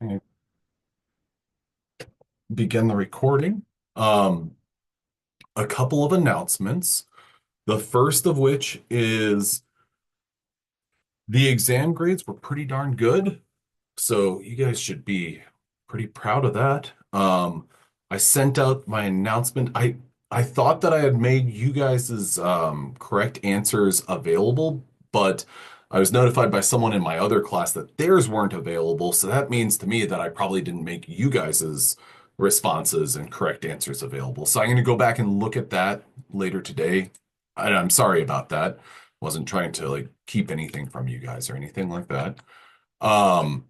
And begin the recording. Um, a couple of announcements. The first of which is the exam grades were pretty darn good. So you guys should be pretty proud of that. I sent out my announcement. I thought that I had made you guys' correct answers available, but I was notified by someone in my other class that theirs weren't available. So that means to me that I probably didn't make you guys' responses and correct answers available. So I'm going to go back and look at that later today. And I'm sorry about that. Wasn't trying to like keep anything from you guys or anything like that. Um,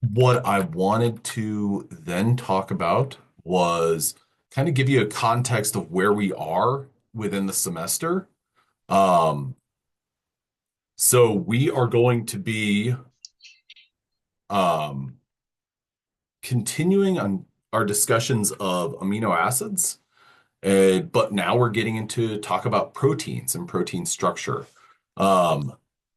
what I wanted to then talk about was kind of give you a context of where we are within the semester. Um, so we are going to be um, continuing on our discussions of amino acids, but now we're getting into talk about proteins and protein structure. Um,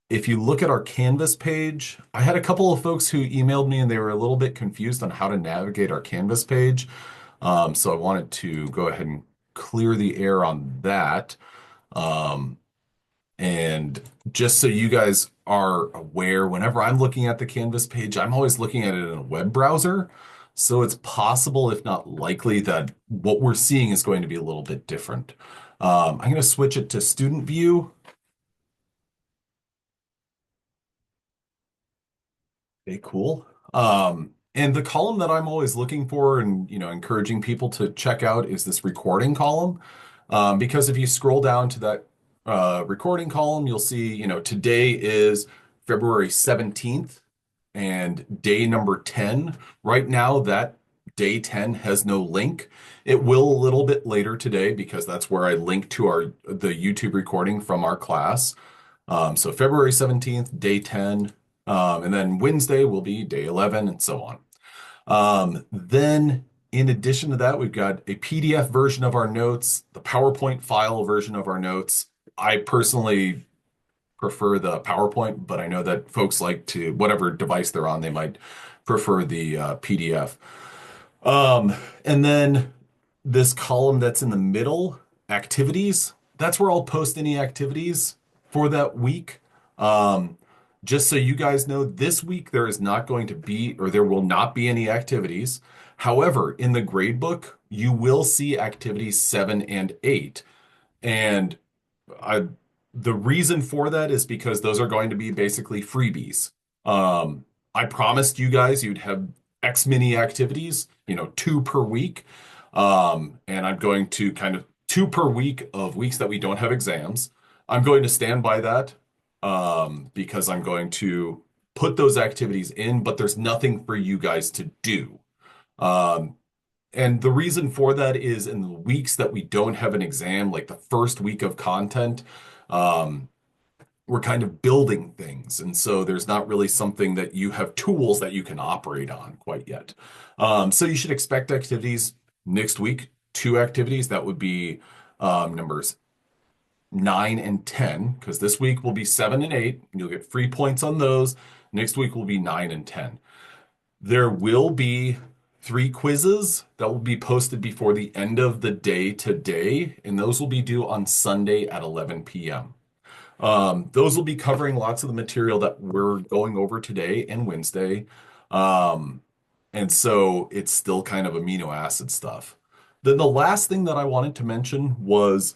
if you look at our Canvas page, I had a couple of folks who emailed me and they were a little bit confused on how to navigate our Canvas page. So I wanted to go ahead and clear the air on that. Um, and just so you guys are aware, whenever I'm looking at the Canvas page, I'm always looking at it in a web browser. So it's possible, if not likely, that what we're seeing is going to be a little bit different. I'm going to switch it to student view. Okay, cool. And the column that I'm always looking for and encouraging people to check out is this recording column. Because if you scroll down to that recording column, you'll see, today is February 17th and day number 10. Right now, that day 10 has no link. It will a little bit later today because that's where I link to the YouTube recording from our class. So February 17th, day 10, and then Wednesday will be day 11 and so on. Then in addition to that, we've got a PDF version of our notes, the PowerPoint file version of our notes. I personally prefer the PowerPoint, but I know that folks like to, whatever device they're on, they might prefer the PDF. Um, and then this column that's in the middle, activities, that's where I'll post any activities for that week. Um, just so you guys know, this week there is not going to be, or there will not be any activities. However, in the grade book, you will see activities 7 and 8. And I, the reason for that is because those are going to be basically freebies. I promised you guys you'd have X many activities, 2 per week. And I'm going to kind of 2 per week of weeks that we don't have exams. I'm going to stand by that because I'm going to put those activities in, but there's nothing for you guys to do. Um, and the reason for that is in the weeks that we don't have an exam, like the first week of content, um, we're kind of building things. And so there's not really something that you have tools that you can operate on quite yet. So you should expect activities next week, 2 activities. That would be numbers 9 and 10, because this week will be 7 and 8. You'll get free points on those. Next week will be 9 and 10. There will be 3 quizzes that will be posted before the end of the day today, and those will be due on Sunday at 11 p.m. Those will be covering lots of the material that we're going over today and Wednesday. Um, and so it's still kind of amino acid stuff. Then the last thing that I wanted to mention was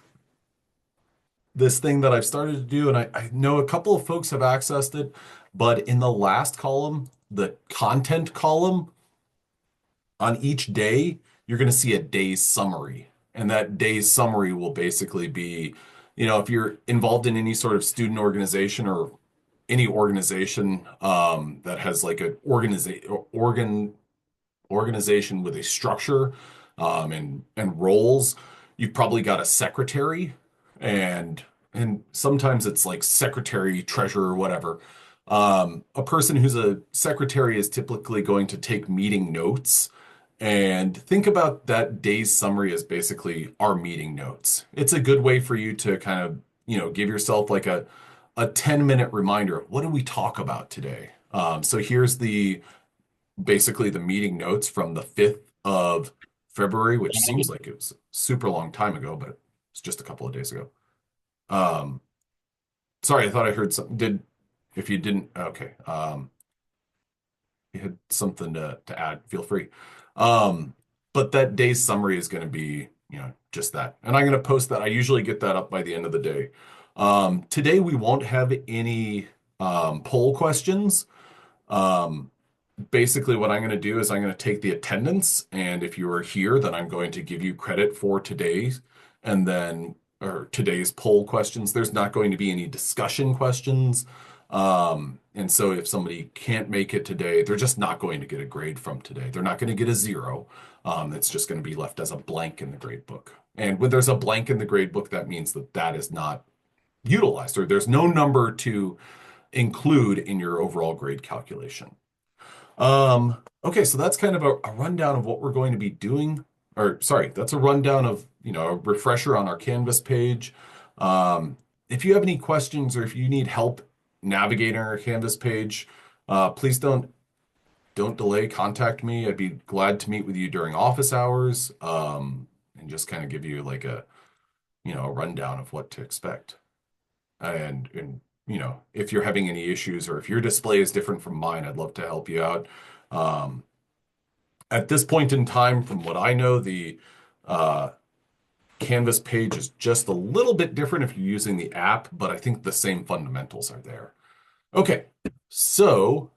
this thing that I've started to do, and I know a couple of folks have accessed it, but in the last column, the content column, on each day, you're going to see a day's summary. And that day's summary will basically be, if you're involved in any sort of student organization or any organization that has like an organization with a structure and roles, you've probably got a secretary and sometimes it's like secretary, treasurer, whatever. A person who's a secretary is typically going to take meeting notes. And think about that day's summary as basically our meeting notes. It's a good way for you to kind of, give yourself like a 10-minute reminder of what did we talk about today? So here's the basically the meeting notes from the 5th of February, which seems like it was a super long time ago, but it's just a couple of days ago. Um, Sorry, I thought I heard something. If you didn't, okay. You had something to add, feel free. Um, but that day's summary is going to be, just that. And I'm going to post that. I usually get that up by the end of the day. Today we won't have any poll questions. Um, Basically what I'm going to do is I'm going to take the attendance, and if you are here, then I'm going to give you credit for today's and then or today's poll questions. There's not going to be any discussion questions. And so if somebody can't make it today, they're just not going to get a grade from today. They're not going to get a zero. It's just going to be left as a blank in the grade book. And when there's a blank in the grade book, that means that that is not utilized, or there's no number to include in your overall grade calculation. Okay, so that's kind of a rundown of what we're going to be doing. Or sorry, that's a rundown of, a refresher on our Canvas page. If you have any questions or if you need help navigating our Canvas page, please don't delay. Contact me. I'd be glad to meet with you during office hours, and just kind of give you like a rundown of what to expect. And if you're having any issues or if your display is different from mine, I'd love to help you out. Um, at this point in time, from what I know, the uh, Canvas page is just a little bit different if you're using the app, but I think the same fundamentals are there. Okay, so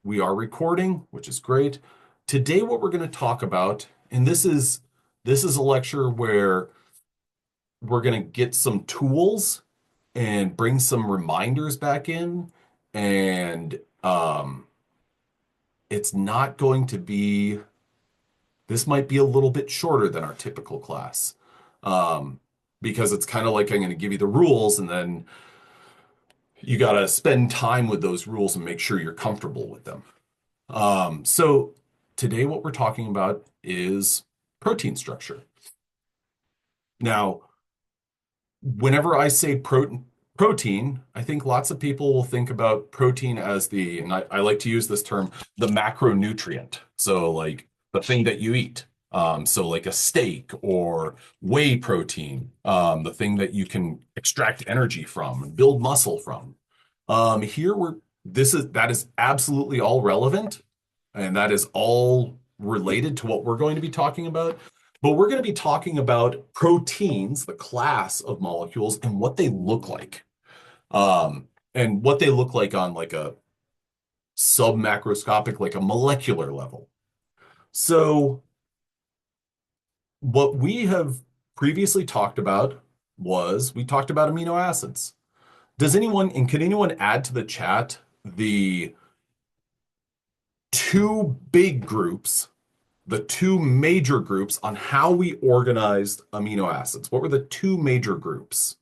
we are recording, which is great. Today, what we're going to talk about, and this is a lecture where we're going to get some tools and bring some reminders back in, and it's not going to be this might be a little bit shorter than our typical class, um, because it's kind of like I'm going to give you the rules, and then you got to spend time with those rules and make sure you're comfortable with them. So today, what we're talking about is protein structure. Now, whenever I say protein, I think lots of people will think about protein as and I like to use this term, the macronutrient. So like the thing that you eat. So like a steak or whey protein, the thing that you can extract energy from and build muscle from. Here we're that is absolutely all relevant, and that is all related to what we're going to be talking about. But we're going to be talking about proteins, the class of molecules, and what they look like. And what they look like on like a submacroscopic, like a molecular level. So what we have previously talked about was we talked about amino acids. And can anyone add to the chat the two big groups, the two major groups on how we organized amino acids? What were the two major groups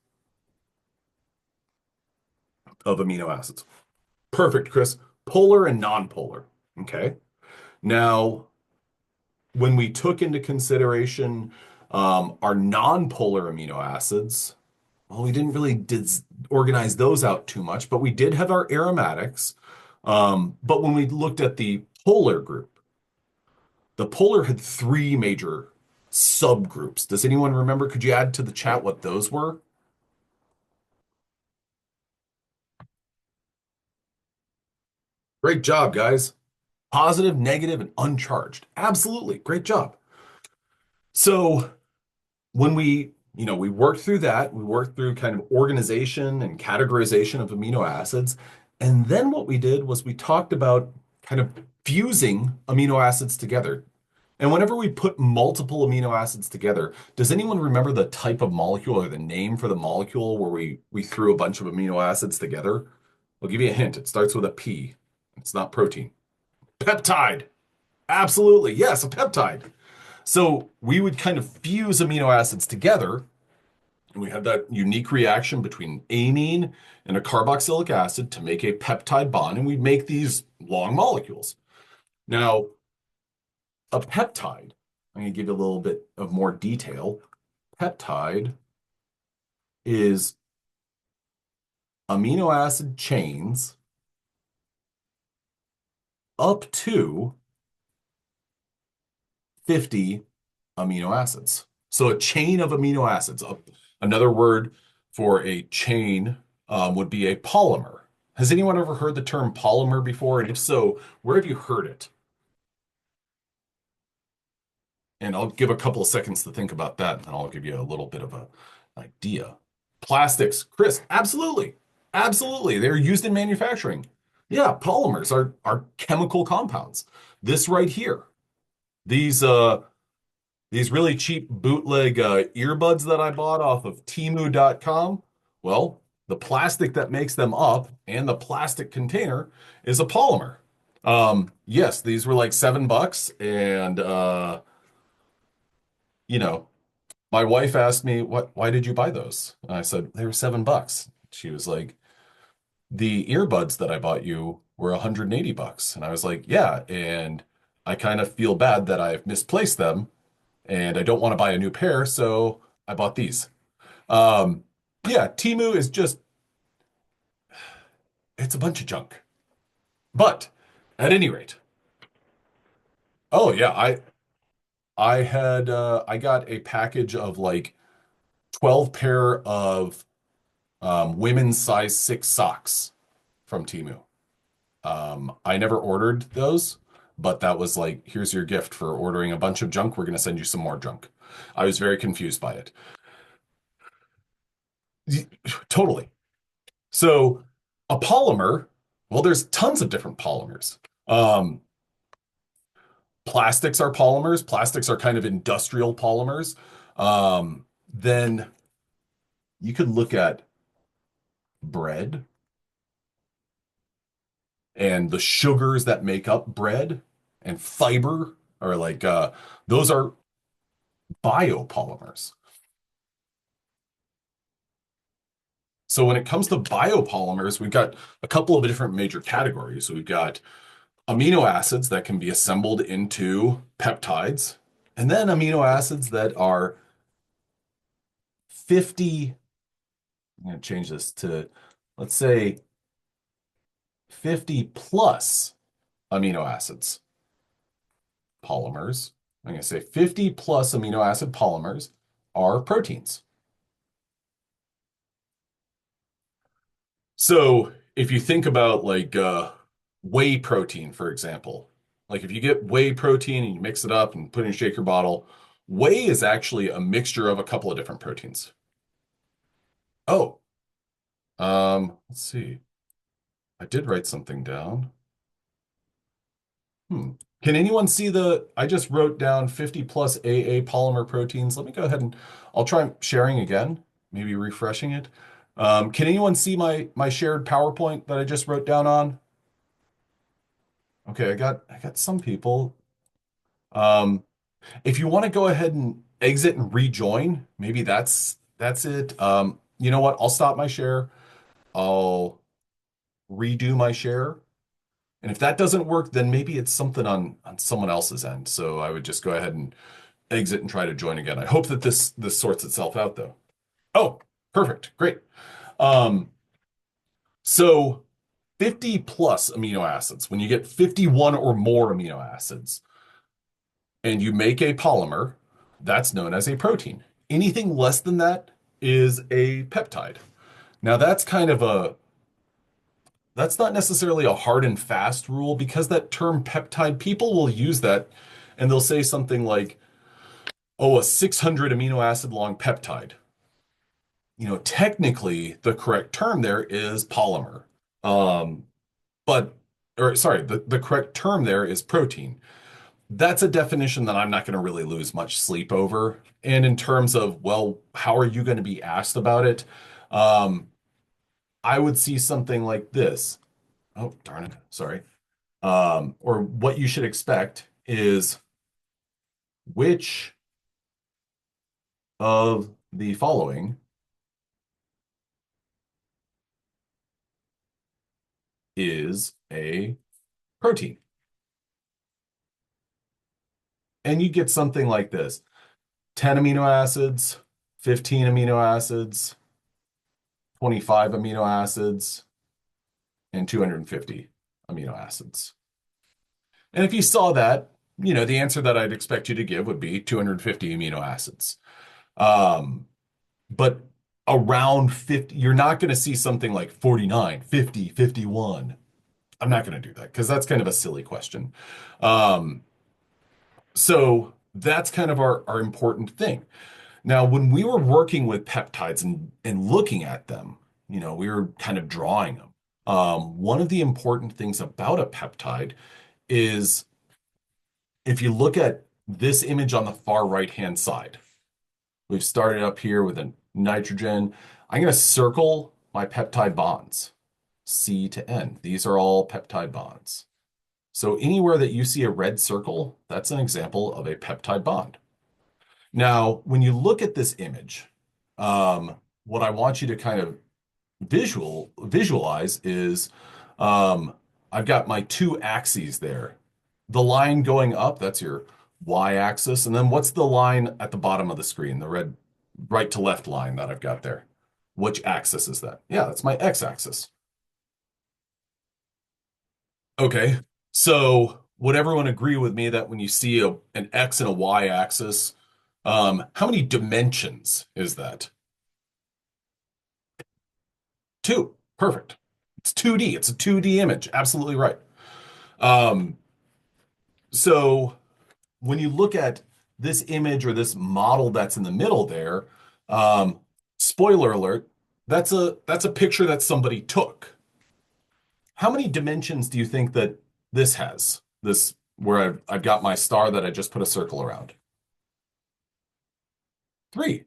of amino acids? Perfect, Chris. Polar and non-polar. Okay. Now, when we took into consideration our non-polar amino acids, well, we didn't really organize those out too much, but we did have our aromatics. But when we looked at the polar group, the polar had three major subgroups. Does anyone remember? Could you add to the chat what those were? Great job, guys. Positive, negative, and uncharged. Absolutely. Great job. So when we worked through that, we worked through kind of organization and categorization of amino acids. And then what we did was we talked about kind of fusing amino acids together. And whenever we put multiple amino acids together, does anyone remember the type of molecule or the name for the molecule where we threw a bunch of amino acids together? I'll give you a hint. It starts with a P. It's not protein. Peptide. Absolutely. Yes, a peptide. So we would kind of fuse amino acids together, and we had that unique reaction between amine and a carboxylic acid to make a peptide bond, and we'd make these long molecules. Now, a peptide, I'm going to give you a little bit of more detail. Peptide is amino acid chains up to 50 amino acids. So a chain of amino acids. Another word for a chain would be a polymer. Has anyone ever heard the term polymer before? And if so, where have you heard it? And I'll give a couple of seconds to think about that, and then I'll give you a little bit of a idea. Plastics, Chris, absolutely. Absolutely. They're used in manufacturing. Yeah, polymers are chemical compounds. This right here, these these really cheap bootleg earbuds that I bought off of Temu.com, well, the plastic that makes them up and the plastic container is a polymer. Yes, these were like $7, and you know, my wife asked me, why did you buy those? And I said, they were $7. She was like, the earbuds that I bought you were $180. And I was like, yeah. And I kind of feel bad that I've misplaced them and I don't want to buy a new pair. So I bought these. Um, yeah, Temu is just, it's a bunch of junk. But at any rate, oh yeah, I got a package of like 12 pair of women's size 6 socks from Temu. I never ordered those, but that was like, here's your gift for ordering a bunch of junk. We're going to send you some more junk. I was very confused by it. Totally. So, a polymer, well, there's tons of different polymers. Um, Plastics are polymers. Plastics are kind of industrial polymers. Then you could look at bread and the sugars that make up bread and fiber are like those are biopolymers. So when it comes to biopolymers, we've got a couple of different major categories. So we've got amino acids that can be assembled into peptides, and then amino acids that are 50, I'm going to change this to, let's say, 50 plus amino acids, polymers. I'm going to say 50 plus amino acid polymers are proteins. So if you think about like whey protein, for example, like if you get whey protein and you mix it up and put it in a shaker bottle, whey is actually a mixture of a couple of different proteins. Oh, let's see. I did write something down. Hmm. Can anyone see I just wrote down 50 plus AA polymer proteins. Let me go ahead and I'll try sharing again, maybe refreshing it. Can anyone see my shared PowerPoint that I just wrote down on? Okay, I got some people. Um, if you want to go ahead and exit and rejoin, maybe that's it. You know what? I'll stop my share. I'll redo my share. And if that doesn't work, then maybe it's something on someone else's end. So I would just go ahead and exit and try to join again. I hope that this sorts itself out though. Oh, perfect. Great. Um, so 50 plus amino acids, when you get 51 or more amino acids and you make a polymer, that's known as a protein. Anything less than that is a peptide. Now that's not necessarily a hard and fast rule because that term peptide, people will use that and they'll say something like, oh, a 600 amino acid long peptide. Technically, the correct term there is polymer. Um, but, or sorry, the correct term there is protein. That's a definition that I'm not going to really lose much sleep over. And in terms of, well, how are you going to be asked about it? Um, I would see something like this. Oh, darn it. Sorry. Or what you should expect is which of the following is a protein? And you get something like this: 10 amino acids, 15 amino acids, 25 amino acids, and 250 amino acids. And if you saw that, the answer that I'd expect you to give would be 250 amino acids. Um, but around 50, you're not going to see something like 49, 50, 51. I'm not going to do that because that's kind of a silly question. Um, so that's kind of our important thing. Now, when we were working with peptides and looking at them, we were kind of drawing them. One of the important things about a peptide is if you look at this image on the far right-hand side, we've started up here with a nitrogen. I'm going to circle my peptide bonds, C to N. These are all peptide bonds. So anywhere that you see a red circle, that's an example of a peptide bond. Now, when you look at this image, what I want you to kind of visualize is I've got my two axes there. The line going up, that's your y-axis, and then what's the line at the bottom of the screen, the red right to left line that I've got there? Which axis is that? Yeah, that's my x-axis. Okay, so would everyone agree with me that when you see an x and a y-axis, how many dimensions is that? Two. Perfect. It's 2D. It's a 2D image. Absolutely right. Um, so when you look at this image or this model that's in the middle there, um, spoiler alert, that's a picture that somebody took. How many dimensions do you think that this has? This where I've got my star that I just put a circle around. Three.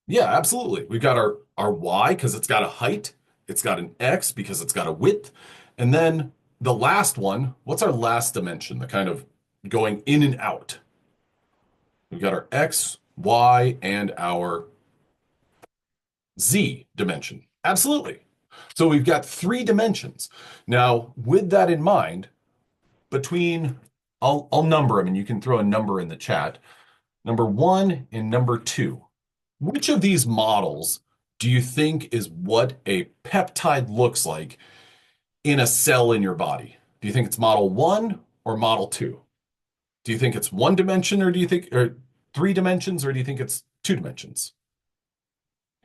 Yeah, absolutely. We've got our y because it's got a height, it's got an x because it's got a width, and then the last one, what's our last dimension? The kind of going in and out. We've got our x, y, and our z dimension. Absolutely. So we've got three dimensions. Now, with that in mind, between I'll number them and you can throw a number in the chat. Number one and number two. Which of these models do you think is what a peptide looks like in a cell in your body? Do you think it's model one or model two? Do you think it's one dimension or do you think, or three dimensions, or do you think it's two dimensions?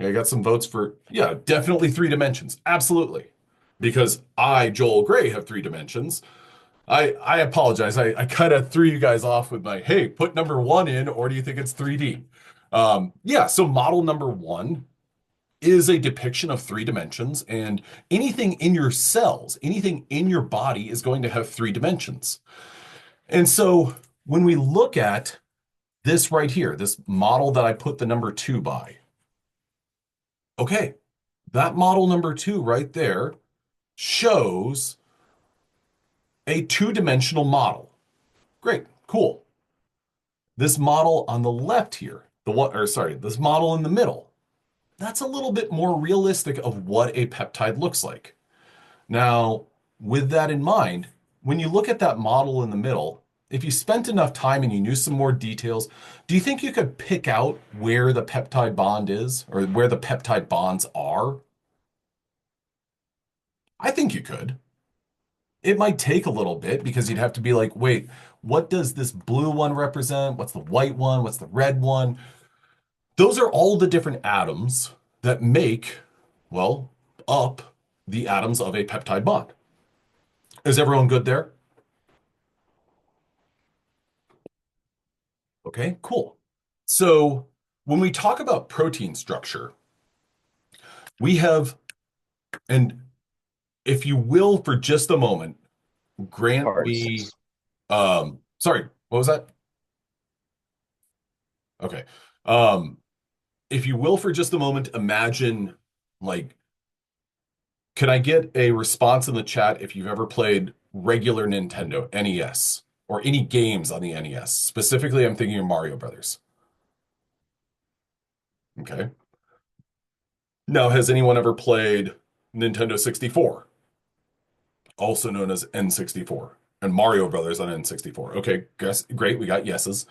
Okay, I got some votes for, yeah, definitely three dimensions. Absolutely. Because I, Joel Gray, have three dimensions. I apologize. I kind of threw you guys off with my, hey, put number one in, or do you think it's 3D? Yeah, so model number one is a depiction of three dimensions, and anything in your cells, anything in your body is going to have three dimensions. And so when we look at this right here, this model that I put the number two by, okay, that model number two right there shows a two-dimensional model. Great, cool. This model on the left here, this model in the middle, that's a little bit more realistic of what a peptide looks like. Now, with that in mind, when you look at that model in the middle, if you spent enough time and you knew some more details, do you think you could pick out where the peptide bond is or where the peptide bonds are? I think you could. It might take a little bit because you'd have to be like, wait, what does this blue one represent? What's the white one? What's the red one? Those are all the different atoms that make, well, up the atoms of a peptide bond. Is everyone good there? Okay, cool. So when we talk about protein structure, we have, and if you will, for just a moment, grant me, Parts. sorry, what was that? Okay. Um, if you will, for just a moment, imagine like, can I get a response in the chat if you've ever played regular Nintendo NES or any games on the NES? Specifically, I'm thinking of Mario Brothers. Okay. Now, has anyone ever played Nintendo 64, also known as N64, and Mario Brothers on N64? Okay, guess, great, we got yeses.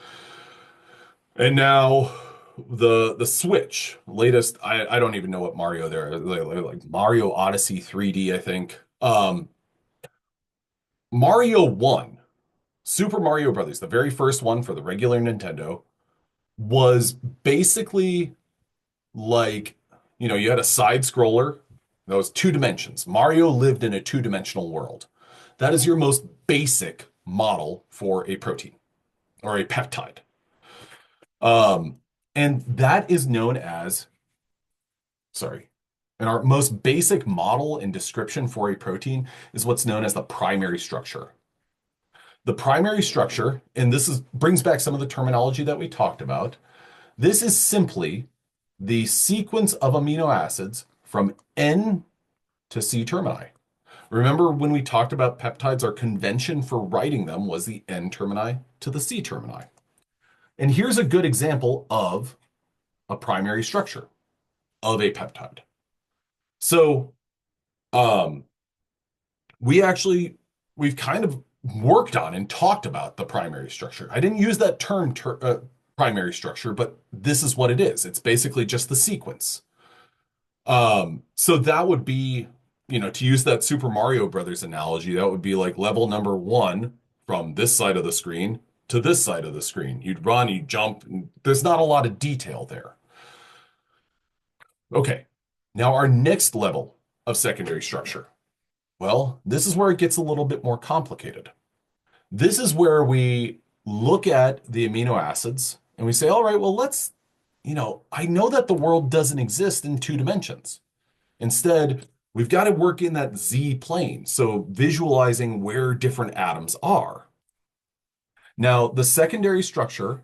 And now the Switch, latest, I don't even know what Mario there, like Mario Odyssey 3D, I think. Mario 1. Super Mario Brothers, the very first one for the regular Nintendo, was basically like, you had a side scroller that was two dimensions. Mario lived in a two-dimensional world. That is your most basic model for a protein or a peptide. Um, and that is known as, sorry, and our most basic model and description for a protein is what's known as the primary structure. The primary structure, and this is brings back some of the terminology that we talked about. This is simply the sequence of amino acids from N to C termini. Remember when we talked about peptides, our convention for writing them was the N termini to the C termini. And here's a good example of a primary structure of a peptide. So, um, we actually we've kind of worked on and talked about the primary structure. I didn't use that term primary structure, but this is what it is. It's basically just the sequence. So that would be, to use that Super Mario Brothers analogy, that would be like level number one from this side of the screen to this side of the screen. You'd run, you'd jump, and there's not a lot of detail there. Okay, now our next level of secondary structure. Well, this is where it gets a little bit more complicated. This is where we look at the amino acids and we say, all right, well, I know that the world doesn't exist in two dimensions. Instead, we've got to work in that Z plane. So visualizing where different atoms are. Now, the secondary structure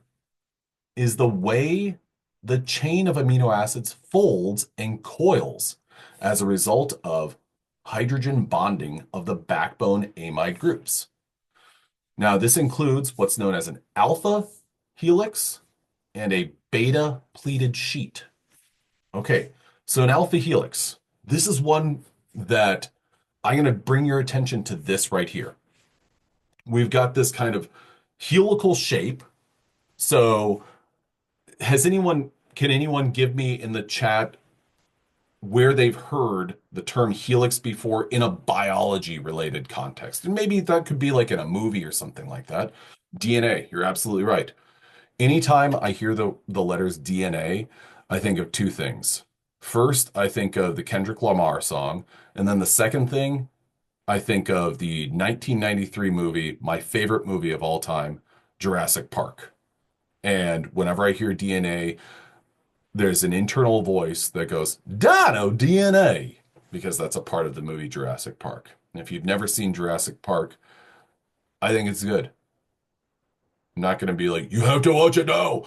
is the way the chain of amino acids folds and coils as a result of hydrogen bonding of the backbone amide groups. Now, this includes what's known as an alpha helix and a beta pleated sheet. Okay, so an alpha helix, this is one that I'm going to bring your attention to this right here. We've got this kind of helical shape. So, can anyone give me in the chat where they've heard the term helix before in a biology related context? And maybe that could be like in a movie or something like that. DNA, you're absolutely right. Anytime I hear the letters DNA, I think of two things. First, I think of the Kendrick Lamar song, and then the second thing, I think of the 1993 movie, my favorite movie of all time, Jurassic Park. And whenever I hear DNA, there's an internal voice that goes, Dino DNA, because that's a part of the movie Jurassic Park. And if you've never seen Jurassic Park, I think it's good. I'm not going to be like, you have to watch it now.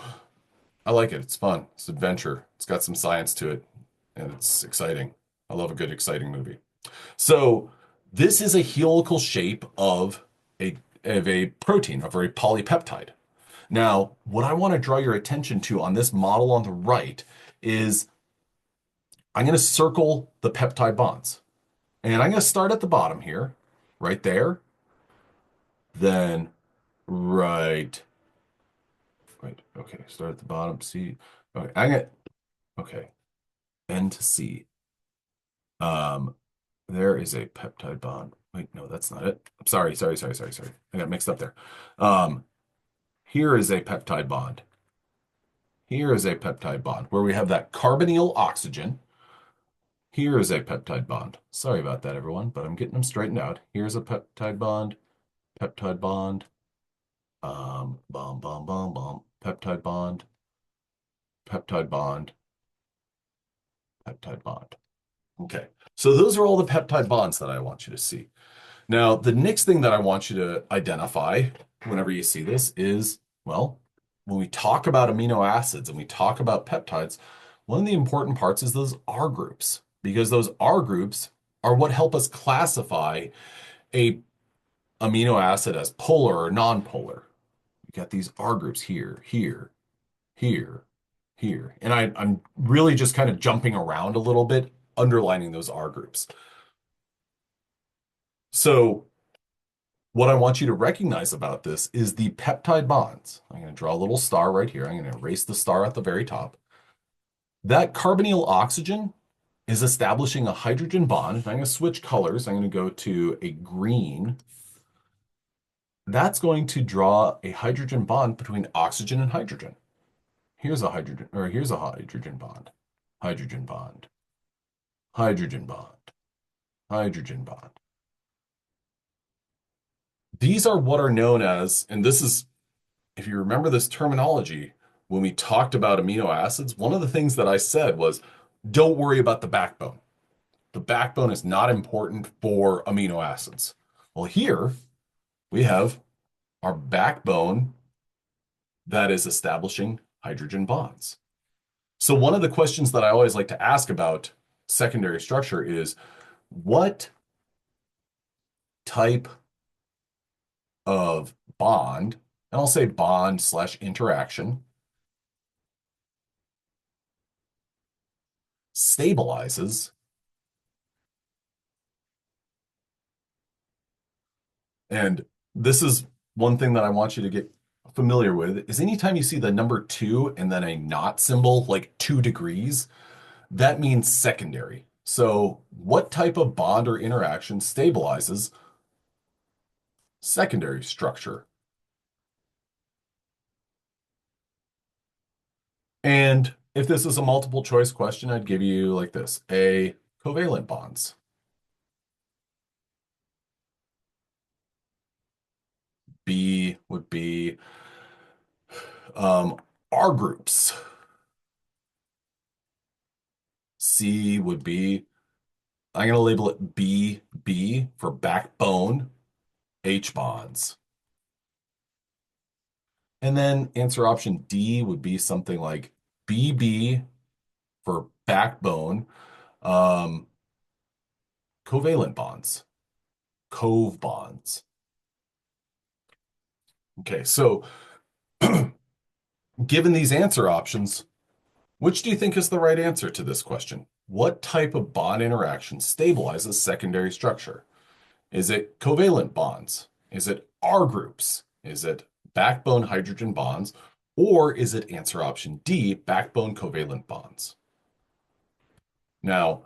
I like it. It's fun. It's adventure. It's got some science to it, and it's exciting. I love a good, exciting movie. So this is a helical shape of a protein, of a polypeptide. Now, what I want to draw your attention to on this model on the right is I'm going to circle the peptide bonds. And I'm going to start at the bottom here, right there. Then right, wait, okay, start at the bottom, C. Okay, okay, N to C. Um, there is a peptide bond. Wait, no, that's not it. I'm sorry. I got mixed up there. Um, here is a peptide bond. Here is a peptide bond where we have that carbonyl oxygen. Here is a peptide bond. Sorry about that, everyone, but I'm getting them straightened out. Here's a peptide bond, peptide bond, peptide bond, peptide bond, peptide bond. Okay, so those are all the peptide bonds that I want you to see. Now, the next thing that I want you to identify whenever you see this is, well, when we talk about amino acids and we talk about peptides, one of the important parts is those R groups, because those R groups are what help us classify a amino acid as polar or non-polar. You got these R groups here, here, here, here. And I'm really just kind of jumping around a little bit, underlining those R groups. So what I want you to recognize about this is the peptide bonds. I'm going to draw a little star right here. I'm going to erase the star at the very top. That carbonyl oxygen is establishing a hydrogen bond. I'm going to switch colors. I'm going to go to a green. That's going to draw a hydrogen bond between oxygen and hydrogen. Here's a hydrogen bond. Hydrogen bond. Hydrogen bond. Hydrogen bond. These are what are known as, and this is, if you remember this terminology, when we talked about amino acids, one of the things that I said was, don't worry about the backbone. The backbone is not important for amino acids. Well, here we have our backbone that is establishing hydrogen bonds. So one of the questions that I always like to ask about secondary structure is what type of bond, and I'll say bond slash interaction, stabilizes. And this is one thing that I want you to get familiar with is anytime you see the number two and then a not symbol, like 2 degrees, that means secondary. So what type of bond or interaction stabilizes secondary structure? And if this is a multiple choice question, I'd give you like this: A, covalent bonds. B would be R groups. C would be, I'm going to label it B for backbone, H bonds. And then answer option D would be something like BB for backbone, um, covalent bonds, cove bonds. Okay, so given these answer options, which do you think is the right answer to this question? What type of bond interaction stabilizes secondary structure? Is it covalent bonds? Is it R groups? Is it backbone hydrogen bonds? Or is it answer option D, backbone covalent bonds? Now,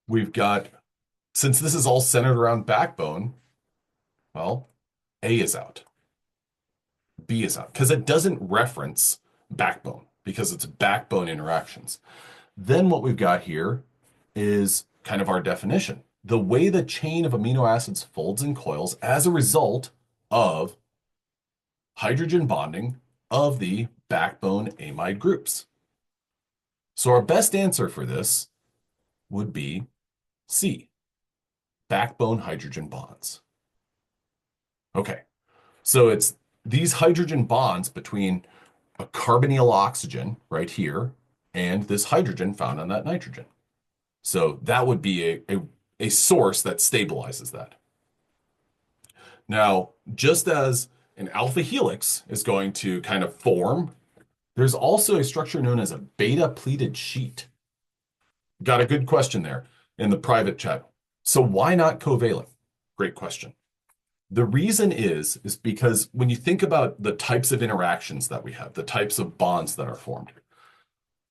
we've got, since this is all centered around backbone, well, A is out, B is out, because it doesn't reference backbone, because it's backbone interactions. Then what we've got here is kind of our definition. The way the chain of amino acids folds and coils as a result of hydrogen bonding of the backbone amide groups. So our best answer for this would be C, backbone hydrogen bonds. Okay, so it's these hydrogen bonds between a carbonyl oxygen right here and this hydrogen found on that nitrogen. So that would be a source that stabilizes that. Now, just as an alpha helix is going to kind of form, there's also a structure known as a beta pleated sheet. Got a good question there in the private chat. So why not covalent? Great question. The reason is because when you think about the types of interactions that we have, the types of bonds that are formed,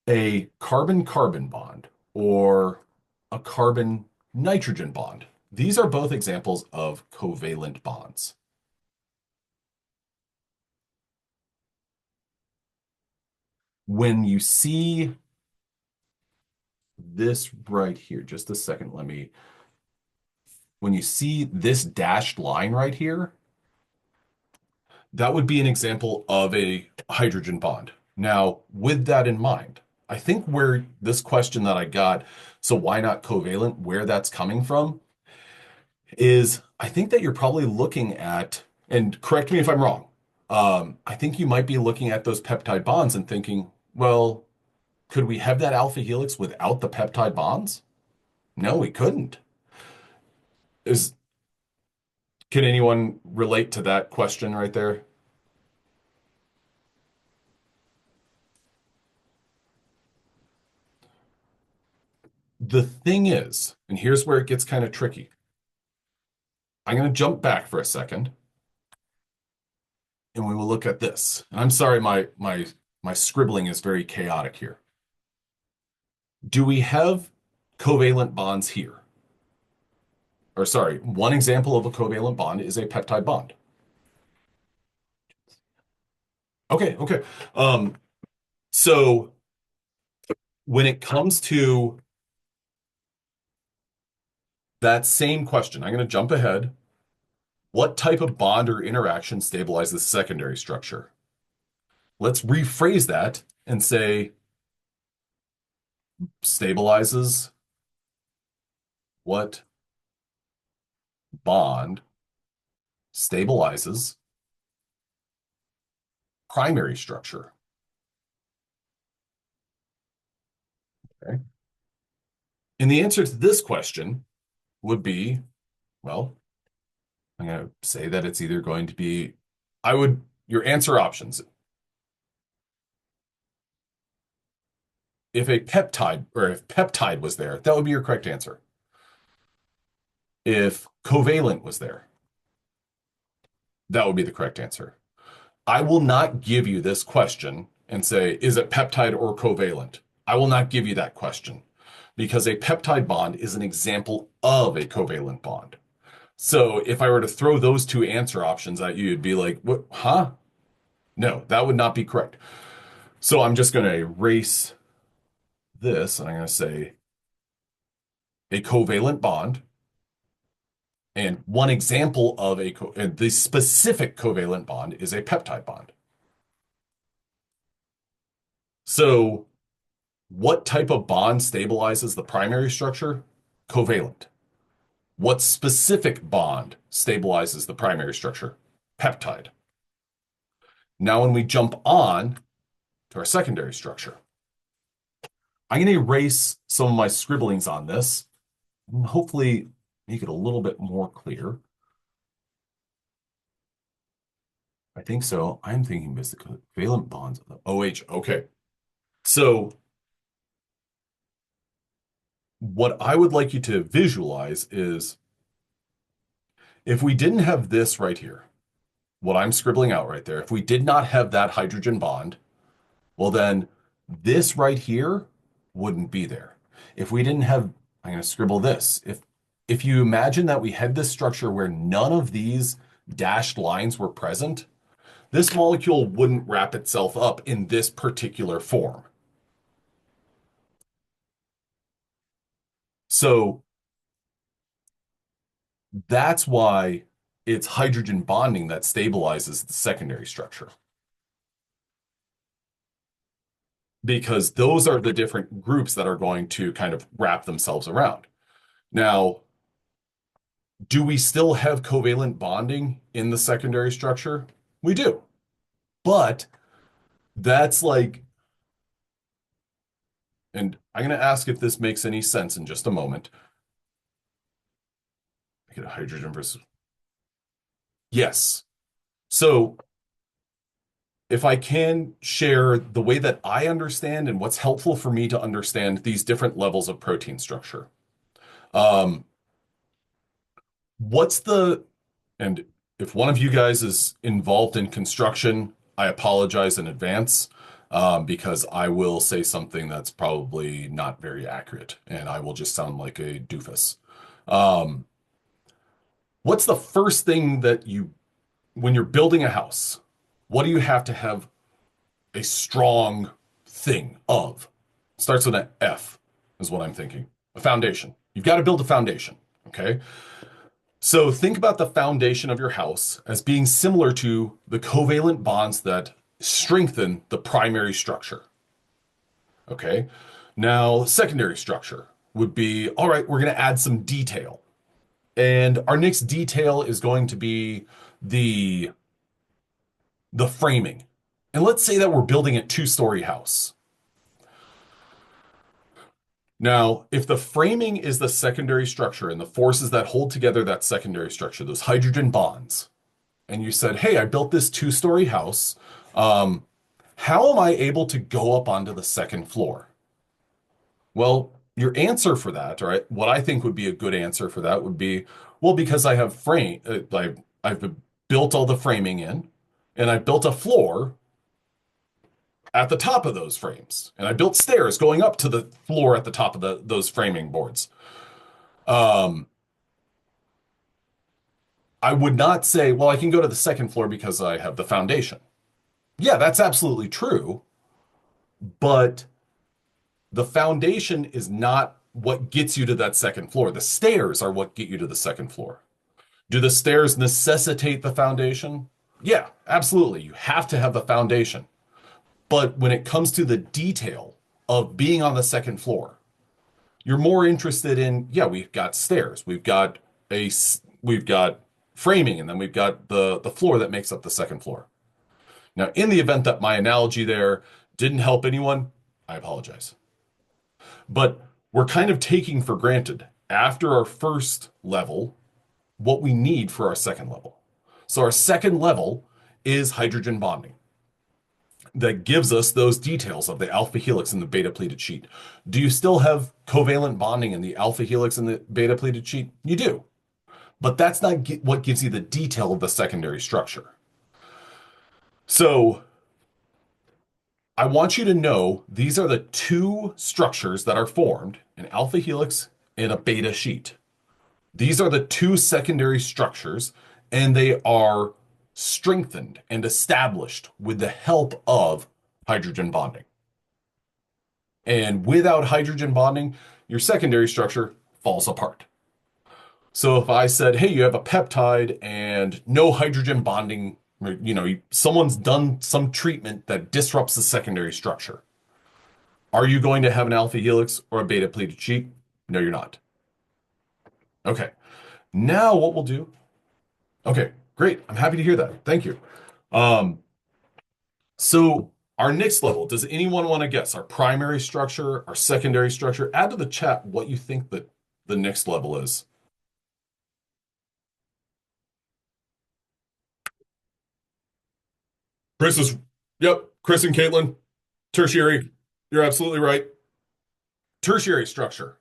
a carbon-carbon bond or a carbon-nitrogen bond, these are both examples of covalent bonds. When you see this right here, just a second, when you see this dashed line right here, that would be an example of a hydrogen bond. Now, with that in mind, I think where this question that I got, so why not covalent, where that's coming from, is I think that you're probably looking at, and correct me if I'm wrong, I think you might be looking at those peptide bonds and thinking, well, could we have that alpha helix without the peptide bonds? No, we couldn't. Is Can anyone relate to that question right there? The thing is, and here's where it gets kind of tricky. I'm going to jump back for a second and we will look at this. And I'm sorry, my scribbling is very chaotic here. Do we have covalent bonds here? Or sorry, one example of a covalent bond is a peptide bond. Okay, okay. Um, so when it comes to that same question, I'm going to jump ahead. What type of bond or interaction stabilizes the secondary structure? Let's rephrase that and say stabilizes what bond stabilizes primary structure. Okay. And the answer to this question would be, well, I'm going to say that it's either going to be, your answer options. If a peptide or if peptide was there, that would be your correct answer. If covalent was there, that would be the correct answer. I will not give you this question and say, is it peptide or covalent? I will not give you that question because a peptide bond is an example of a covalent bond. So if I were to throw those two answer options at you, you'd be like, what, huh? No, that would not be correct. So I'm just going to erase this and I'm going to say a covalent bond. And one example of and the specific covalent bond is a peptide bond. So what type of bond stabilizes the primary structure? Covalent. What specific bond stabilizes the primary structure? Peptide. Now, when we jump on to our secondary structure, I'm going to erase some of my scribblings on this and hopefully make it a little bit more clear. I think so. I'm thinking this the covalent bonds of the OH. Okay. So what I would like you to visualize is if we didn't have this right here, what I'm scribbling out right there, if we did not have that hydrogen bond, well, then this right here wouldn't be there. If we didn't have, I'm going to scribble this. If you imagine that we had this structure where none of these dashed lines were present, this molecule wouldn't wrap itself up in this particular form. So that's why it's hydrogen bonding that stabilizes the secondary structure. Because those are the different groups that are going to kind of wrap themselves around. Now, do we still have covalent bonding in the secondary structure? We do. But that's like, and I'm going to ask if this makes any sense in just a moment. I get a hydrogen versus. Yes. So if I can share the way that I understand and what's helpful for me to understand these different levels of protein structure. Um, what's the, and if one of you guys is involved in construction, I apologize in advance because I will say something that's probably not very accurate and I will just sound like a doofus. Um, what's the first thing that when you're building a house, what do you have to have a strong thing of? Starts with an F, is what I'm thinking. A foundation. You've got to build a foundation, okay? So think about the foundation of your house as being similar to the covalent bonds that strengthen the primary structure. Okay. Now, secondary structure would be, all right, we're going to add some detail. And our next detail is going to be the the framing. And let's say that we're building a two-story house. Now, if the framing is the secondary structure and the forces that hold together that secondary structure, those hydrogen bonds, and you said, hey, I built this two-story house. Um, how am I able to go up onto the second floor? Well, your answer for that, or what I think would be a good answer for that would be, well, because I have I've built all the framing in, and I built a floor at the top of those frames, and I built stairs going up to the floor at the top of those framing boards. Um, I would not say, well, I can go to the second floor because I have the foundation. Yeah, that's absolutely true, but the foundation is not what gets you to that second floor. The stairs are what get you to the second floor. Do the stairs necessitate the foundation? Yeah, absolutely. You have to have the foundation. But when it comes to the detail of being on the second floor, you're more interested in, yeah, we've got stairs, a we've got framing, and then we've got the floor that makes up the second floor. Now, in the event that my analogy there didn't help anyone, I apologize. But we're kind of taking for granted after our first level what we need for our second level. So our second level is hydrogen bonding that gives us those details of the alpha helix and the beta pleated sheet. Do you still have covalent bonding in the alpha helix and the beta pleated sheet? You do. But that's not what gives you the detail of the secondary structure. So I want you to know these are the two structures that are formed, an alpha helix and a beta sheet. These are the two secondary structures, and they are strengthened and established with the help of hydrogen bonding. And without hydrogen bonding, your secondary structure falls apart. So if I said, hey, you have a peptide and no hydrogen bonding, someone's done some treatment that disrupts the secondary structure. Are you going to have an alpha helix or a beta pleated sheet? No, you're not. Okay. Now what we'll do. Okay, great. I'm happy to hear that. Thank you. Um, so our next level, does anyone want to guess our primary structure, our secondary structure? Add to the chat what you think that the next level is. Chris is, yep, Chris and Caitlin, tertiary. You're absolutely right. Tertiary structure.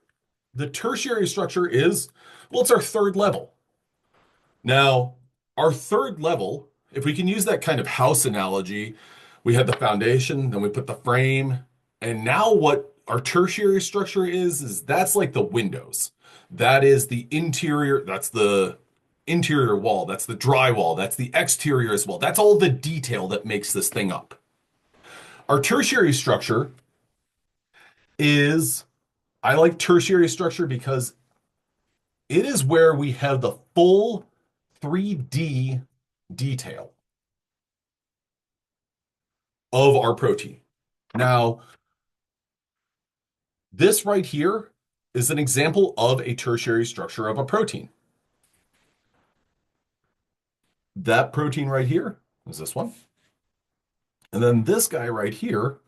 The tertiary structure is, well, it's our third level. Now, our third level, if we can use that kind of house analogy, we had the foundation, then we put the frame, and now what our tertiary structure is that's like the windows. That is the interior, that's the interior wall, that's the drywall, that's the exterior as well. That's all the detail that makes this thing up. Our tertiary structure is, I like tertiary structure because it is where we have the full 3D detail of our protein. Now, this right here is an example of a tertiary structure of a protein. That protein right here is this one. And then this guy right here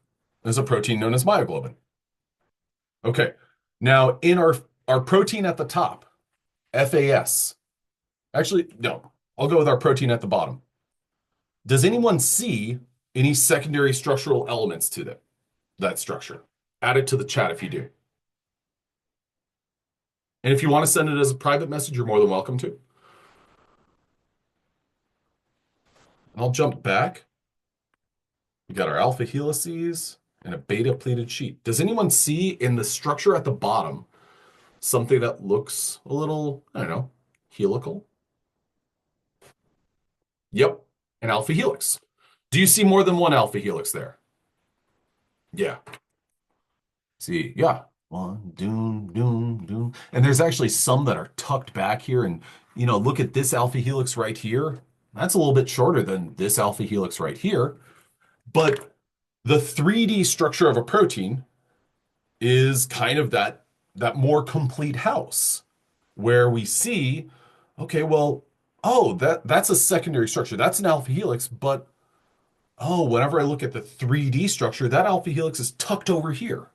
is a protein known as myoglobin. Okay. Now, in our protein at the top, FAS. Actually, no, I'll go with our protein at the bottom. Does anyone see any secondary structural elements to that structure? Add it to the chat if you do. And if you want to send it as a private message, you're more than welcome to. I'll jump back. We got our alpha helices and a beta pleated sheet. Does anyone see in the structure at the bottom something that looks a little, I don't know, helical? Yep, an alpha helix. Do you see more than one alpha helix there? Yeah. See, yeah. One, doom, doom, doom. And there's actually some that are tucked back here. And, look at this alpha helix right here. That's a little bit shorter than this alpha helix right here. But the 3D structure of a protein is kind of that more complete house where we see, okay, well, oh, that's a secondary structure. That's an alpha helix, but oh, whenever I look at the 3D structure, that alpha helix is tucked over here.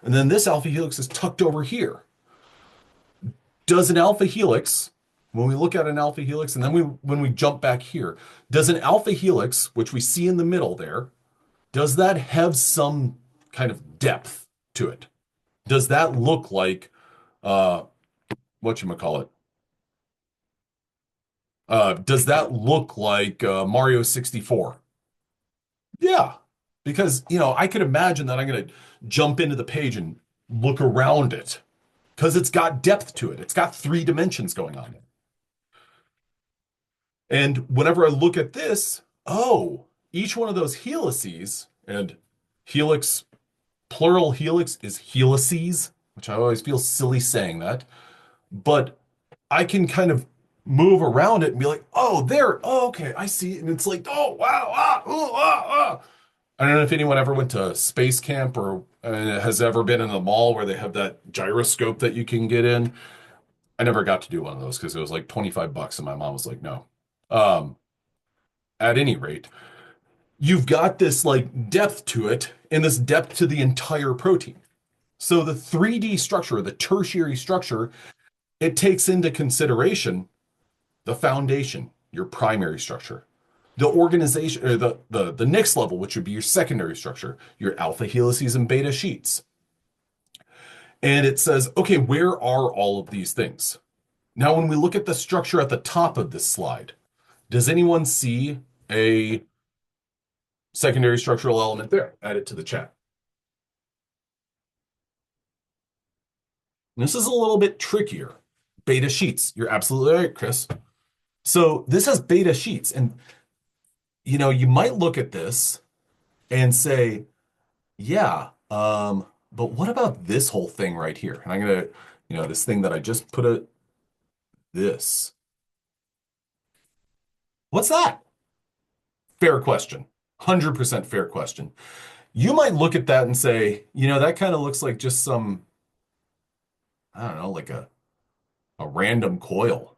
And then this alpha helix is tucked over here. Does an alpha helix, when we look at an alpha helix, and then when we jump back here, does an alpha helix, which we see in the middle there, does that have some kind of depth to it? Does that look like whatchamacallit? Does that look like Mario 64? Yeah, because I could imagine that I'm going to jump into the page and look around it because it's got depth to it. It's got 3 dimensions going on. And whenever I look at this, oh, each one of those helices, and helix, plural helix is helices, which I always feel silly saying that, but I can kind of move around it and be like, oh, there, oh, okay, I see. And it's like, oh, wow, ah, ooh, ah, ah. I don't know if anyone ever went to space camp or has ever been in the mall where they have that gyroscope that you can get in. I never got to do one of those because it was like 25 bucks and my mom was like, no. Um, at any rate, you've got this like depth to it and this depth to the entire protein. So the 3D structure, the tertiary structure, it takes into consideration the foundation, your primary structure, the organization, or the next level, which would be your secondary structure, your alpha helices and beta sheets. And it says, okay, where are all of these things? Now, when we look at the structure at the top of this slide, does anyone see a secondary structural element there? Add it to the chat. This is a little bit trickier. Beta sheets. You're absolutely right, Chris. So this has beta sheets. And, you might look at this and say, yeah, but what about this whole thing right here? And I'm going to, this thing that I just put this. What's that? Fair question. 100% fair question. You might look at that and say, that kind of looks like just some, I don't know, like a random coil.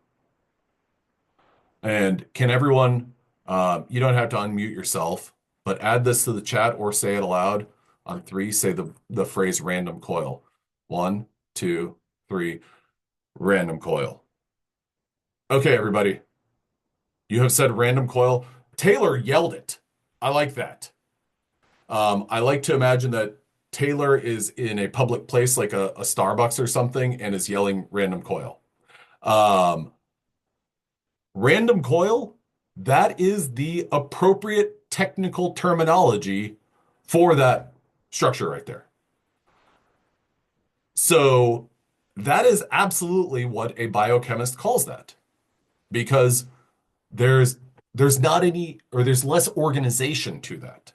And can everyone, you don't have to unmute yourself, but add this to the chat or say it aloud. On three, say the phrase random coil. One, two, three, random coil. Okay, everybody. You have said random coil. Taylor yelled it. I like that. I like to imagine that Taylor is in a public place like a Starbucks or something and is yelling random coil. Um, Random coil, that is the appropriate technical terminology for that structure right there. So that is absolutely what a biochemist calls that because there's there's not any or there's less organization to that.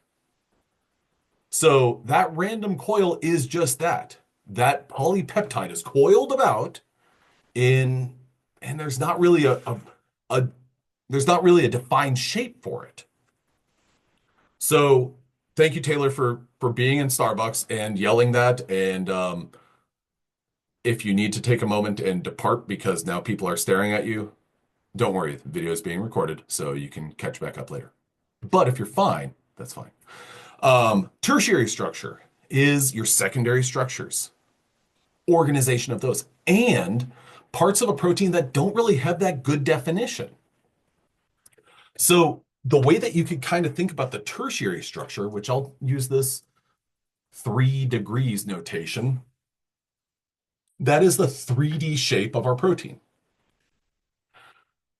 So that random coil is just that. That polypeptide is coiled about in and there's not really a there's not really a defined shape for it. So thank you, Taylor, for being in Starbucks and yelling that. And if you need to take a moment and depart because now people are staring at you, don't worry, the video is being recorded, so you can catch back up later. But if you're fine, that's fine. Tertiary structure is your secondary structures, organization of those, and parts of a protein that don't really have that good definition. So the way that you could kind of think about the tertiary structure, which I'll use this 3 degrees notation, that is the 3D shape of our protein.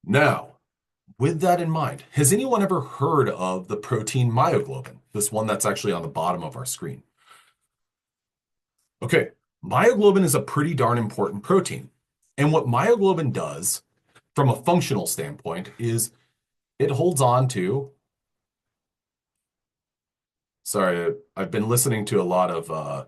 Now, with that in mind, has anyone ever heard of the protein myoglobin? This one that's actually on the bottom of our screen. Okay, myoglobin is a pretty darn important protein. And what myoglobin does from a functional standpoint is it holds on to, sorry, I've been listening to a lot of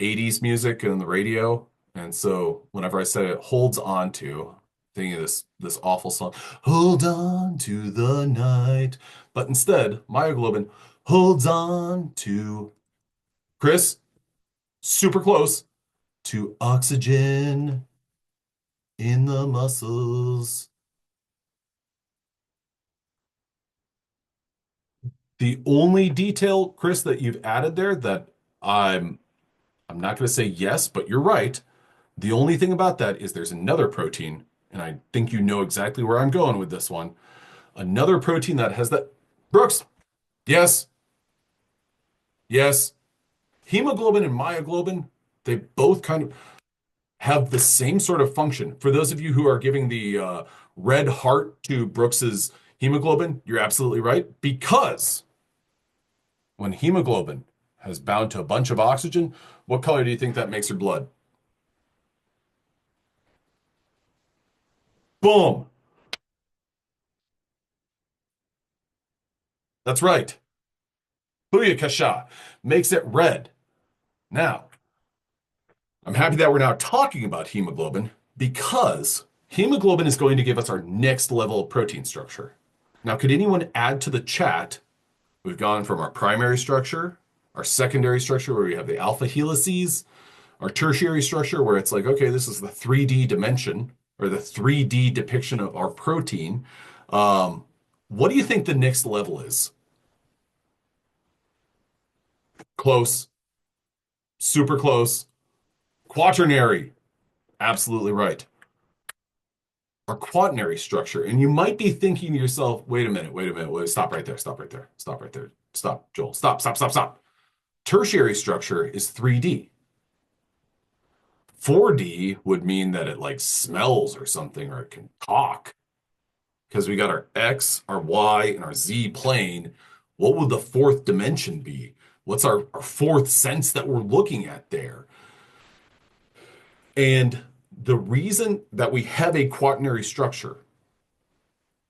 80s music and the radio. And so whenever I said it holds on to, thinking of this awful song, hold on to the night. But instead, myoglobin holds on to, Chris, super close, to oxygen in the muscles. The only detail, Chris, that you've added there that I'm not going to say yes, but you're right. The only thing about that is there's another protein, and I think you know exactly where I'm going with this one. Another protein that has that. Brooks, yes, yes. Hemoglobin and myoglobin, they both kind of have the same sort of function. For those of you who are giving the red heart to Brooks's hemoglobin, you're absolutely right. Because when hemoglobin has bound to a bunch of oxygen, what color do you think that makes your blood? Boom. That's right. Booyakasha makes it red. Now, I'm happy that we're now talking about hemoglobin because hemoglobin is going to give us our next level of protein structure. Now, could anyone add to the chat? We've gone from our primary structure, our secondary structure where we have the alpha helices, our tertiary structure where it's like, okay, this is the 3D dimension or the 3D depiction of our protein. Um, what do you think the next level is? Close, super close, quaternary. Absolutely right. Our quaternary structure. And you might be thinking to yourself, wait a minute, stop right there, stop right there, stop right there. Stop, Joel, stop, stop, stop, stop. Tertiary structure is 3D. 4D would mean that it like smells or something, or it can talk. Because we got our X, our Y, and our Z plane. What would the fourth dimension be? What's our fourth sense that we're looking at there? And the reason that we have a quaternary structure,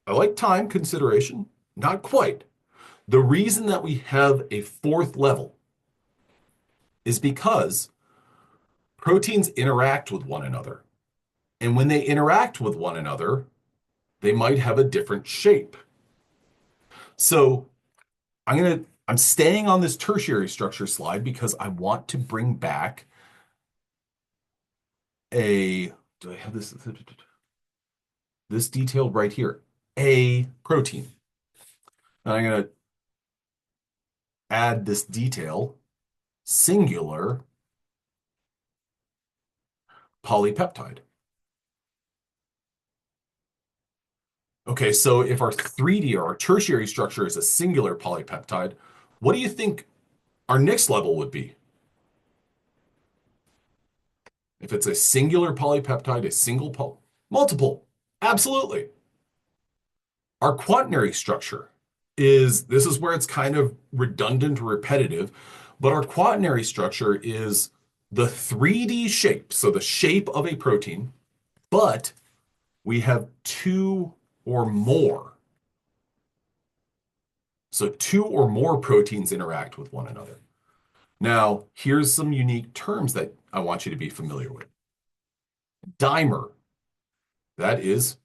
I like time consideration, not quite. The reason that we have a fourth level is because proteins interact with one another. And when they interact with one another, they might have a different shape. So I'm staying on this tertiary structure slide because I want to bring back a, do I have this detailed right here? A protein. And I'm going to add this detail, singular polypeptide. Okay, so if our 3D or our tertiary structure is a singular polypeptide, what do you think our next level would be? If it's a singular polypeptide, a multiple. Absolutely. Our quaternary structure this is where it's kind of redundant or repetitive, but our quaternary structure is the 3D shape, so the shape of a protein, but we have two or more. So two or more proteins interact with one another. Now, here's some unique terms that I want you to be familiar with. Dimer, that is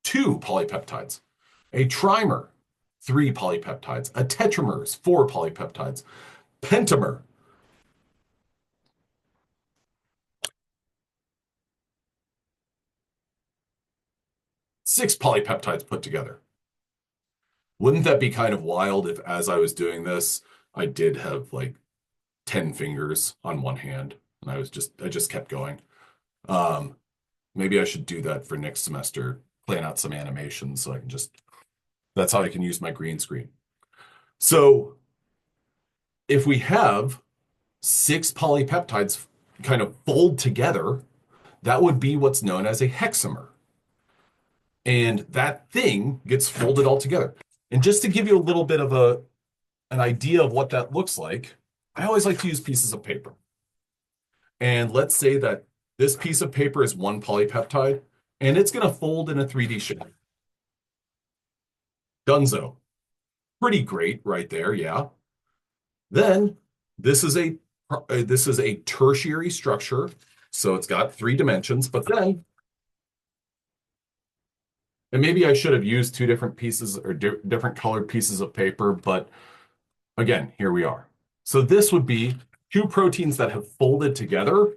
two polypeptides. A trimer, three polypeptides. A tetramer is four polypeptides. Pentamer, six polypeptides put together. Wouldn't that be kind of wild if, as I was doing this, I did have like 10 fingers on one hand and I just kept going. Um, Maybe I should do that for next semester, plan out some animations so I can that's how I can use my green screen. So if we have six polypeptides kind of fold together, that would be what's known as a hexamer. And that thing gets folded all together. And just to give you a little bit of an idea of what that looks like, I always like to use pieces of paper. And let's say that this piece of paper is one polypeptide, and it's going to fold in a 3D shape. Dunzo. Pretty great right there, yeah. Then this is a tertiary structure, so it's got three dimensions, but then, and maybe I should have used two different pieces or different colored pieces of paper, but again, here we are. So this would be two proteins that have folded together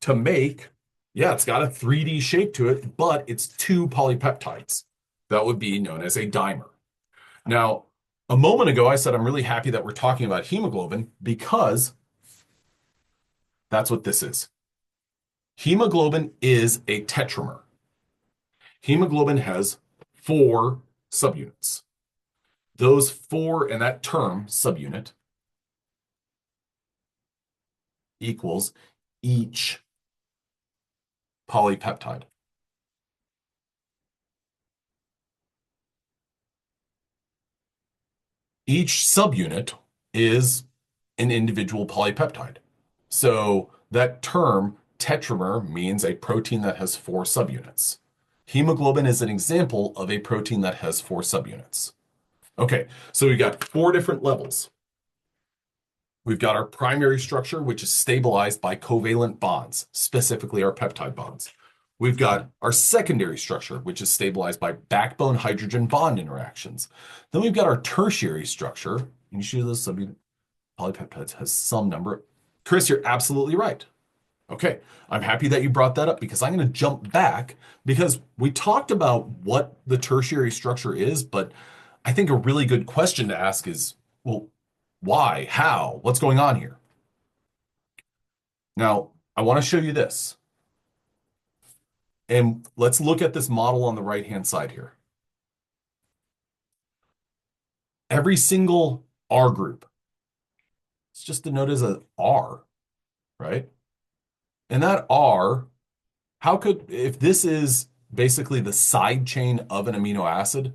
to make, yeah, it's got a 3D shape to it, but it's two polypeptides. That would be known as a dimer. Now, a moment ago, I said I'm really happy that we're talking about hemoglobin because that's what this is. Hemoglobin is a tetramer. Hemoglobin has four subunits. Those four, and that term, subunit, equals each polypeptide. Each subunit is an individual polypeptide. So that term, tetramer, means a protein that has four subunits. Hemoglobin is an example of a protein that has four subunits. Okay, so we've got four different levels. We've got our primary structure, which is stabilized by covalent bonds, specifically our peptide bonds. We've got our secondary structure, which is stabilized by backbone hydrogen bond interactions. Then we've got our tertiary structure. And you see this, I mean, polypeptides has some number. Chris, you're absolutely right. Okay, I'm happy that you brought that up because I'm going to jump back because we talked about what the tertiary structure is, but I think a really good question to ask is, well, why? How? What's going on here? Now, I want to show you this. And let's look at this model on the right-hand side here. Every single R group, it's just denoted as a R, right? And that R, how could, if this is basically the side chain of an amino acid,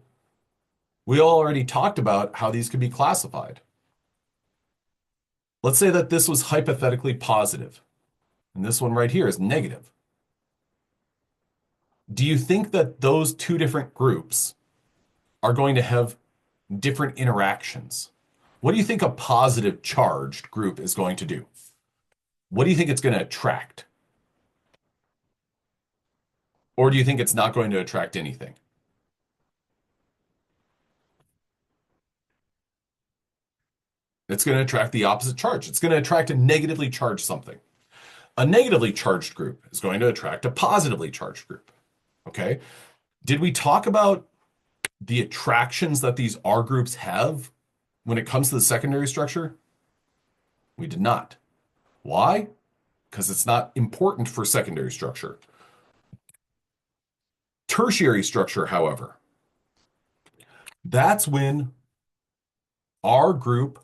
we already talked about how these could be classified. Let's say that this was hypothetically positive, and this one right here is negative. Do you think that those two different groups are going to have different interactions? What do you think a positive charged group is going to do? What do you think it's going to attract? Or do you think it's not going to attract anything? It's going to attract the opposite charge. It's going to attract a negatively charged something. A negatively charged group is going to attract a positively charged group. Okay. Did we talk about the attractions that these R groups have when it comes to the secondary structure? We did not. Why? Because it's not important for secondary structure. Tertiary structure, however, that's when R group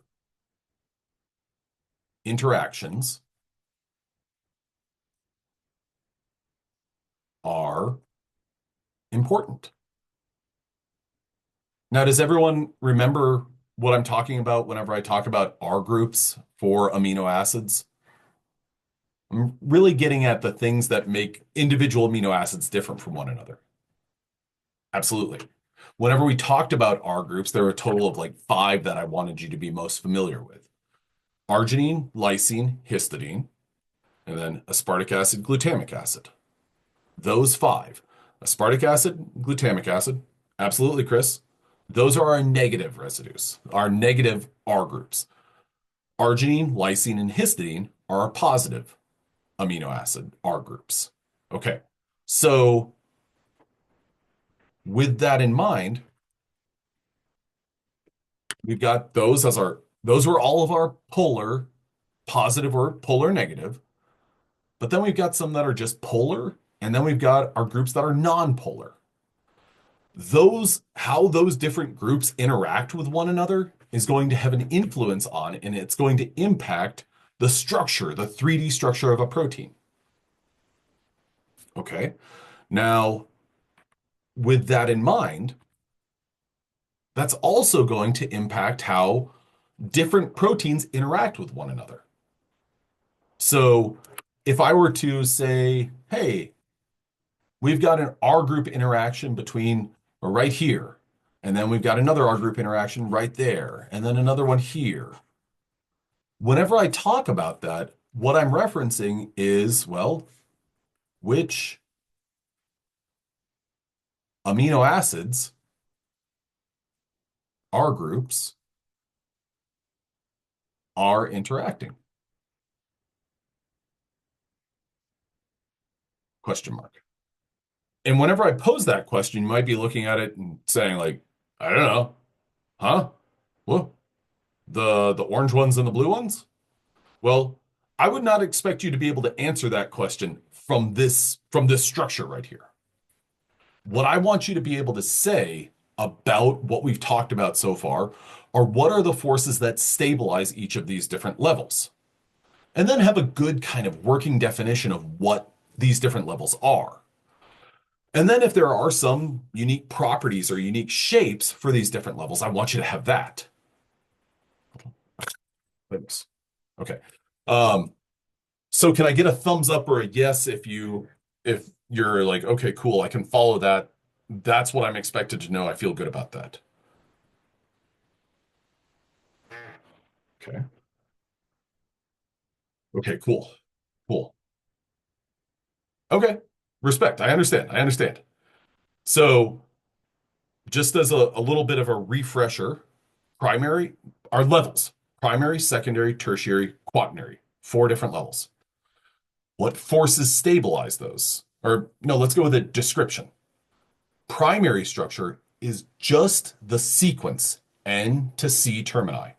interactions are important. Now, does everyone remember what I'm talking about whenever I talk about R groups for amino acids? I'm really getting at the things that make individual amino acids different from one another. Absolutely. Whenever we talked about R groups, there were a total of like five that I wanted you to be most familiar with. Arginine, lysine, histidine, and then aspartic acid, glutamic acid. Those five. Aspartic acid, glutamic acid. Absolutely, Chris. Those are our negative residues, our negative R groups. Arginine, lysine, and histidine are our positive amino acid R groups. Okay. So with that in mind, we've got those as those were all of our polar, positive or polar negative. But then we've got some that are just polar, and then we've got our groups that are non-polar. How those different groups interact with one another is going to have an influence on, and it's going to impact the structure, the 3D structure of a protein. Okay. Now, with that in mind, that's also going to impact how different proteins interact with one another. So if I were to say, hey, we've got an R group interaction between right here, and then we've got another R group interaction right there, and then another one here. Whenever I talk about that, what I'm referencing is, well, which amino acids, R groups, are interacting? Question mark. And whenever I pose that question, you might be looking at it and saying, like, I don't know, huh? Well, the orange ones and the blue ones? Well, I would not expect you to be able to answer that question from this structure right here. What I want you to be able to say about what we've talked about so far are what are the forces that stabilize each of these different levels? And then have a good kind of working definition of what these different levels are. And then if there are some unique properties or unique shapes for these different levels, I want you to have that. Thanks. Okay. Um, so can I get a thumbs up or a yes if you're like, okay, cool, I can follow that. That's what I'm expected to know. I feel good about that. Okay. Okay, cool. Cool. Okay. Respect. I understand. I understand. So, just as a little bit of a refresher, primary are levels: primary, secondary, tertiary, quaternary, four different levels. What forces stabilize those? Or, no, let's go with a description. Primary structure is just the sequence N to C termini.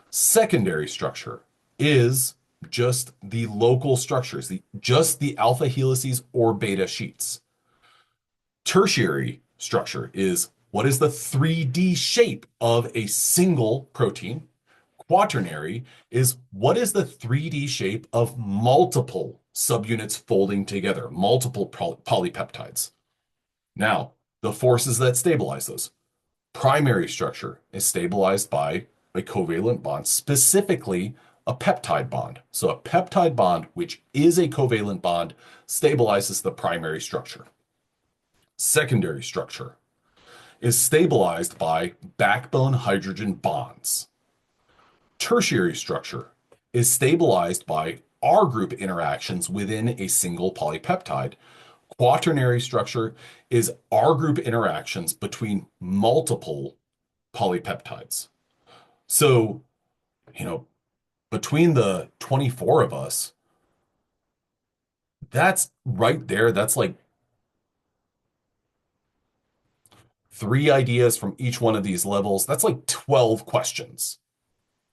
Secondary structure is just the local structures, just the alpha helices or beta sheets. Tertiary structure is what is the 3D shape of a single protein. Quaternary is what is the 3D shape of multiple subunits folding together, multiple polypeptides. Now, the forces that stabilize those. Primary structure is stabilized by a covalent bond, specifically a peptide bond. So a peptide bond, which is a covalent bond, stabilizes the primary structure. Secondary structure is stabilized by backbone hydrogen bonds. Tertiary structure is stabilized by R group interactions within a single polypeptide. Quaternary structure is R group interactions between multiple polypeptides. So, you know, between the 24 of us, that's right there. That's like three ideas from each one of these levels. That's like 12 questions.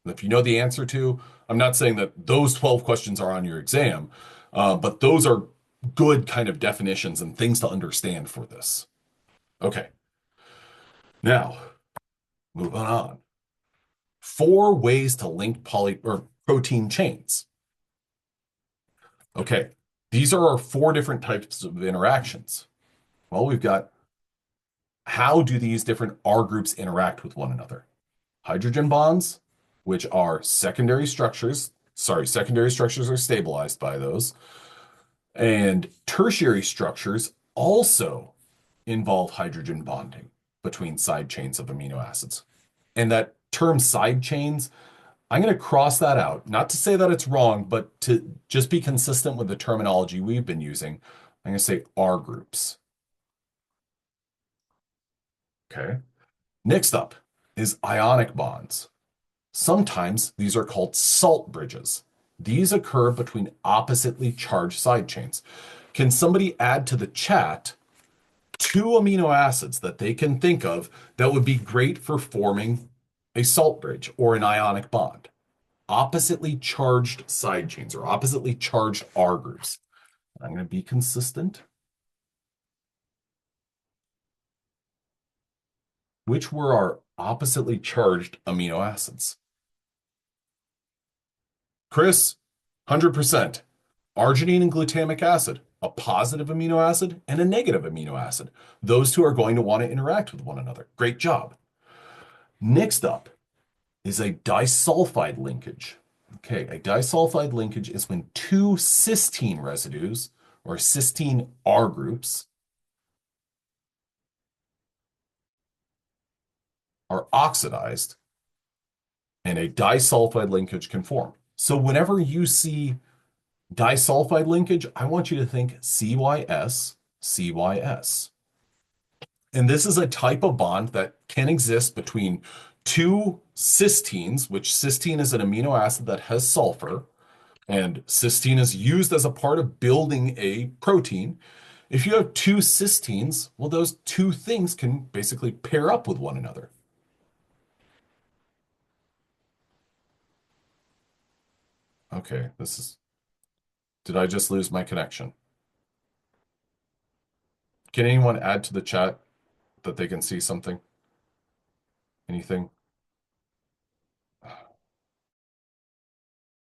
And if you know the answer to, I'm not saying that those 12 questions are on your exam, but those are good kind of definitions and things to understand for this. Okay, now moving on. Four ways to link poly or protein chains. Okay, these are our four different types of interactions. Well, we've got how do these different R groups interact with one another? Hydrogen bonds, which are secondary structures are stabilized by those. And tertiary structures also involve hydrogen bonding between side chains of amino acids. And that term side chains, I'm going to cross that out, not to say that it's wrong, but to just be consistent with the terminology we've been using. I'm going to say R groups. Okay. Next up is ionic bonds. Sometimes these are called salt bridges. These occur between oppositely charged side chains. Can somebody add to the chat two amino acids that they can think of that would be great for forming a salt bridge or an ionic bond? Oppositely charged side chains or oppositely charged R groups. I'm going to be consistent. Which were our oppositely charged amino acids? Chris, 100%. Arginine and glutamic acid, a positive amino acid and a negative amino acid. Those two are going to want to interact with one another. Great job. Next up is a disulfide linkage. Okay, a disulfide linkage is when two cysteine residues or cysteine R groups are oxidized and a disulfide linkage can form. So whenever you see disulfide linkage, I want you to think CYS, CYS. And this is a type of bond that can exist between two cysteines, which cysteine is an amino acid that has sulfur, and cysteine is used as a part of building a protein. If you have two cysteines, well, those two things can basically pair up with one another. Okay, did I just lose my connection? Can anyone add to the chat that they can see something? Anything?